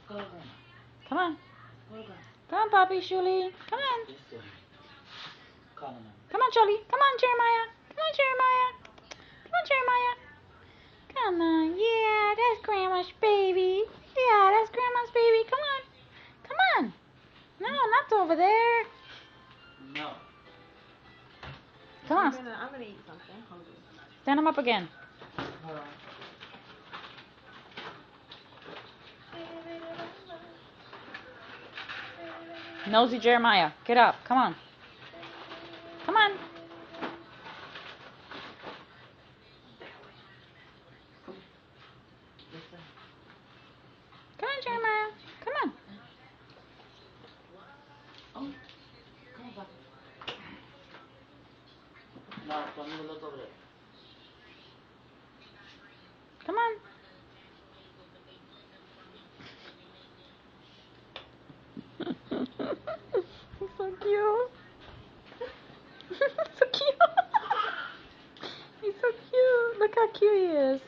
Come on. Come on, Poppy, Shuli. Come on. Come on, Charlie. Come on, Jeremiah. Come on, Jeremiah. Come on, Jeremiah. Come on. Yeah, that's Grandma's baby. Yeah, that's Grandma's baby. Come on. Come on. No, not over there. No. Come on. I'm gonna eat something. I'm hungry. Stand him up again. Nosy Jeremiah, get up. Come on. Come on. Come on, Jeremiah. Come on. No, don't even look over there. Come on. He's so cute. So cute. He's so cute. Look how cute he is.